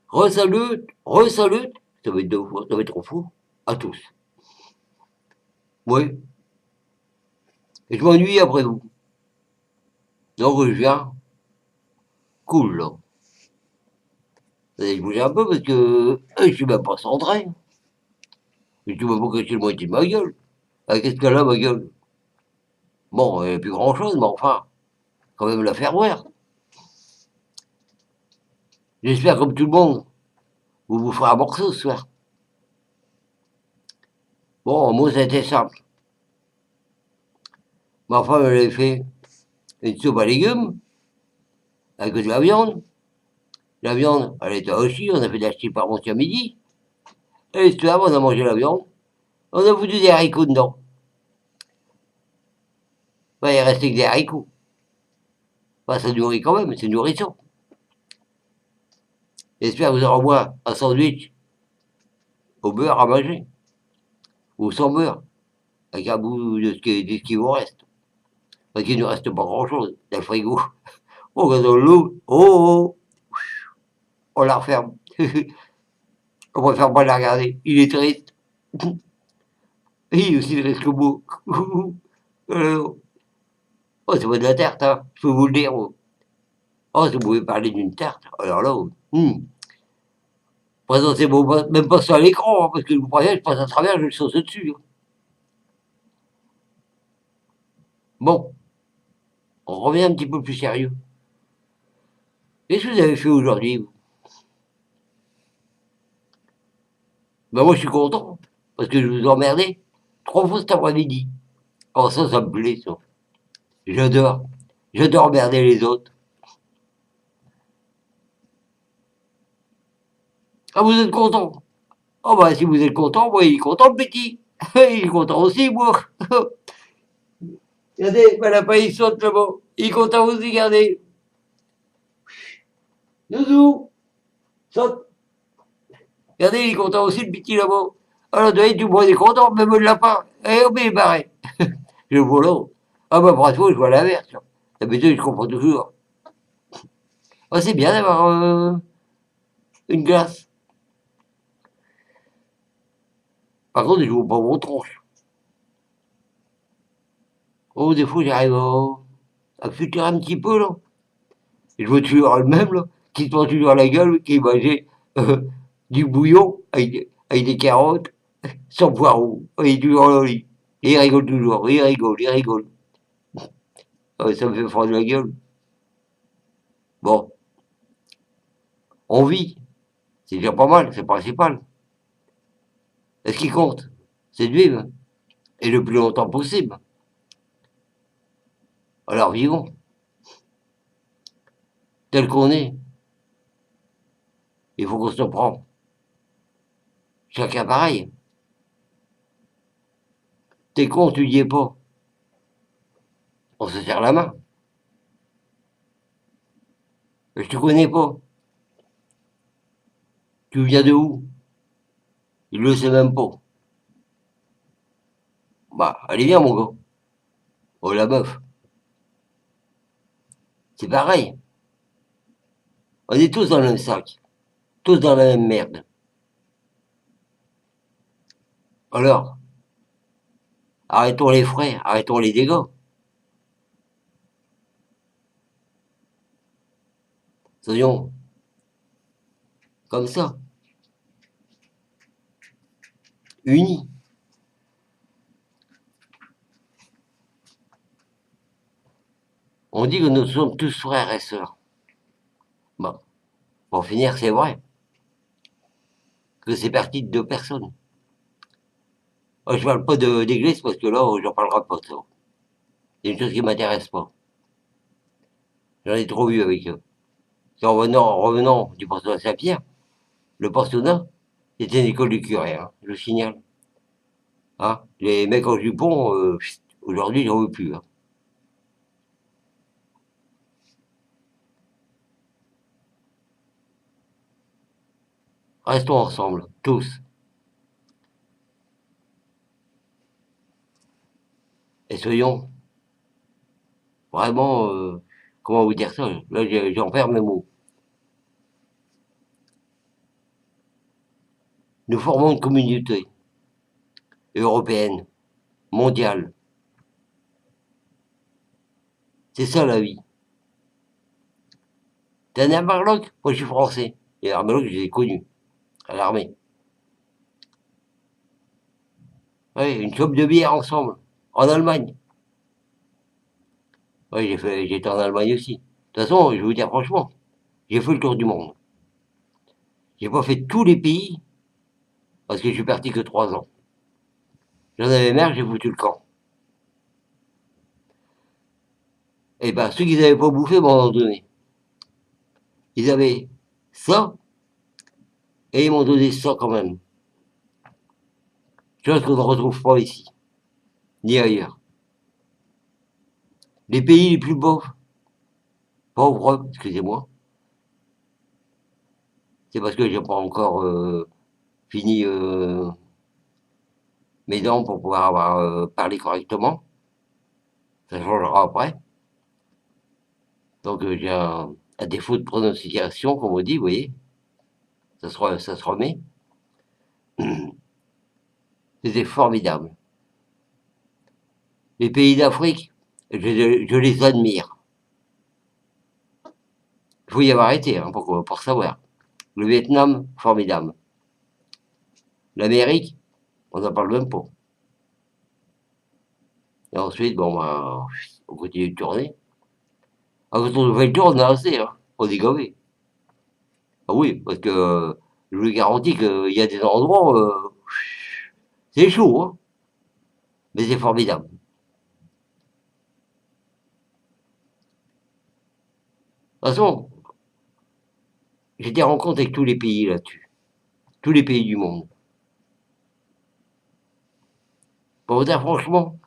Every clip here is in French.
Resalut, resalut, ça va être 2 fois, ça va être 3 fois, à tous. Oui, et je m'ennuie après vous. Donc je viens, cool là. Vous allez bouger un peu parce que je suis même pas centré. Je suis même pas caché le moitié de ma gueule. Ah, qu'est-ce qu'elle a ma gueule? Bon, il n'y a plus grand chose, mais enfin, quand même la faire voir. J'espère comme tout le monde, vous vous ferez un morceau ce soir. Bon, moi ça a été simple. Ma femme elle avait fait une soupe à légumes avec de la viande. La viande, elle était hachée, on a fait de la ch'ti par à midi. Et ce soir, on a mangé la viande. On a foutu des haricots dedans. Ben, il restait que des haricots. Ben, ça nourrit quand même, c'est nourrissant. J'espère que vous aurez au moins un sandwich au beurre à manger. Ou sans beurre. Avec un bout de ce qui vous reste. Parce qu'il ne reste pas grand chose dans le frigo. On va dans l'eau. Oh, oh, on la referme. On préfère pas la regarder. Il est triste. Et il aussi reste le beau. Oh, c'est pas de la tarte, hein. Je peux vous le dire. Oh, oh si vous pouvez parler d'une tarte. Alors là, présentez-moi même pas sur l'écran, hein, parce que vous croyez, je passe à travers, je le sauce dessus. Hein. Bon, on revient un petit peu plus sérieux. Qu'est-ce que vous avez fait aujourd'hui? Ben moi, je suis content, parce que je vous ai emmerdé 3 fois cet après-midi. Oh, ça me plaît, ça. J'adore. J'adore emmerder les autres. Ah, vous êtes content? Oh, bah, si vous êtes content, moi, il est content, le petit. Il est content aussi, moi. Regardez, ben, là-bas, il saute là-bas. Il est content aussi, regardez. Zouzou, saute. Regardez, il est content aussi, le petit là-bas. Alors, du moins, il est content, même le lapin. Eh, oh, mais il est barré. Je vois là. Ah, bah, bravo, je vois l'inverse. D'habitude, je comprends toujours. Oh, c'est bien d'avoir une glace. Par contre, je vois pas vos tronches. Oh, des fois, j'arrive à fuir un petit peu, là. Je vois toujours le même, là, qui se prend toujours la gueule, qui mangeait euh, du bouillon avec des carottes, sans poireaux. Il est toujours là, lui. Et il rigole toujours, il rigole, il rigole. Ah, ça me fait froid de la gueule. Bon, on vit. C'est déjà pas mal, c'est le principal. Et ce qui compte, c'est de vivre. Et le plus longtemps possible. Alors vivons, tel qu'on est. Il faut qu'on se prenne. Chacun pareil. T'es con, tu y es pas. On se serre la main. Je te connais pas. Tu viens de où? Il le sait même pas. Bah, allez viens mon gars. Oh la meuf. C'est pareil. On est tous dans le même sac. Tous dans la même merde. Alors, arrêtons les frais, arrêtons les dégâts. Soyons comme ça, unis. On dit que nous sommes tous frères et sœurs. Bon, pour finir, c'est vrai que c'est parti de 2 personnes. Je parle pas d'église parce que là, j'en parlerai pas de ça. C'est une chose qui m'intéresse pas. J'en ai trop vu avec eux. En revenant du pensionnat Saint-Pierre, le pensionnat, c'était une école du curé, hein, je le signale. Hein. Les mecs en jupon, aujourd'hui, j'en veux plus. Hein. Restons ensemble, tous. Et soyons vraiment, comment vous dire ça? Là, j'en perds mes mots. Nous formons une communauté européenne, mondiale. C'est ça la vie. T'es né à Marloc? Moi je suis français. Et à Marloc, je les ai connus, à l'armée. Ouais, une chope de bière ensemble, en Allemagne. Ouais, j'étais en Allemagne aussi. De toute façon, je vais vous dire franchement, j'ai fait le tour du monde. J'ai pas fait tous les pays, parce que je suis parti que 3 ans. J'en avais marre, j'ai foutu le camp. Et ben, ceux qui n'avaient pas bouffé m'en ont donné. Ils avaient ça, et ils m'ont donné ça quand même. Chose qu'on ne retrouve pas ici, ni ailleurs. Les pays les plus pauvres, excusez-moi, c'est parce que j'ai pas encore fini mes dents pour pouvoir avoir parlé correctement. Ça changera après. Donc j'ai un défaut de prononciation, comme on dit, vous voyez. Ça se remet. C'était formidable. Les pays d'Afrique, je les admire. Il faut y avoir été hein, pour savoir. Le Vietnam, formidable. L'Amérique, on n'en parle même pas. Et ensuite, bon, ben, on continue de tourner. Ah, quand on fait le tour, on a assez, hein. On est gavé. Ah oui, parce que je vous garantis qu'il y a des endroits, c'est chaud, hein, mais c'est formidable. De toute façon, j'ai des rencontres avec tous les pays là-dessus. Tous les pays du monde. Pour vous dire franchement,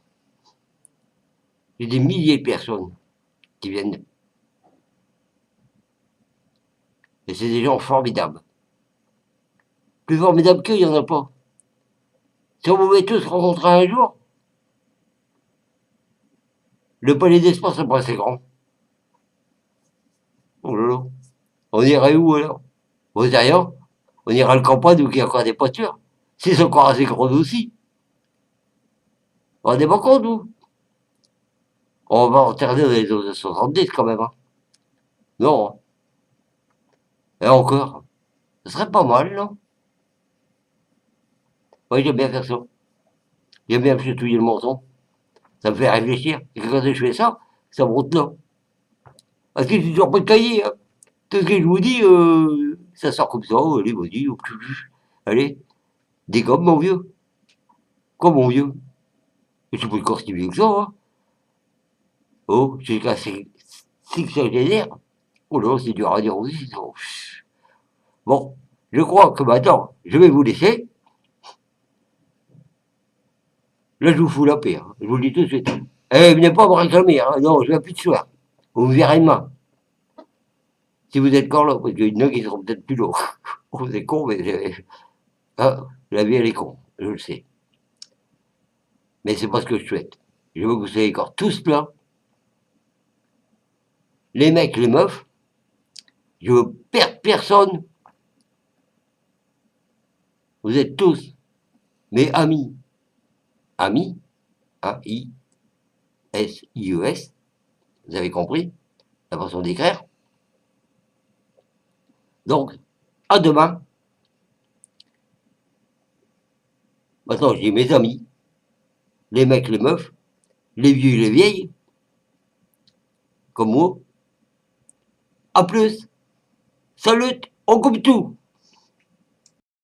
j'ai des milliers de personnes qui viennent. Et c'est des gens formidables. Plus formidables qu'eux, il n'y en a pas. Si on pouvait tous se rencontrer un jour, le palais des sports, c'est pas assez grand. Oh là là. On irait où alors? Aux rien. On ira à la campagne où il y a encore des pâtures. C'est encore assez gros aussi. On n'est pas compte, nous. On va retarder dans les années 70 quand même. Hein. Non. Hein. Et encore. Ce serait pas mal, non? Oui, j'aime bien faire ça. J'aime bien me chatouiller le menton. Ça me fait réfléchir. Et quand je fais ça, ça me monte là. Parce que j'ai toujours pas de cahier. Hein. Tout ce que je vous dis, ça sort comme ça. Allez, vas-y. Allez, dégomme, mon vieux. Quoi, mon vieux? Je suis pas encore si vieux que ça. Hein. Oh, j'ai cassé sexagénaire. Oh là, c'est dur à dire aussi. Ça. Bon, je crois que maintenant, je vais vous laisser. Là, je vous fous la paix. Hein. Je vous le dis tout de suite. Eh, venez pas me réclamer. Hein. Non, je viens plus de soir. Vous me verrez demain. Si vous êtes encore là, parce qu'il y en a qui seront peut-être plus là. Oh, c'est con, mais ah, la vie, elle est con. Je le sais. Mais c'est pas ce que je souhaite. Je veux que vous soyez encore tous là. Les mecs, les meufs. Je veux perdre personne. Vous êtes tous mes amis. Amis. A-I-S-I-E-S. Vous avez compris la façon d'écrire. Donc, à demain. Maintenant, je dis mes amis, les mecs, les meufs, les vieux et les vieilles, comme moi. À plus. Salut, on coupe tout.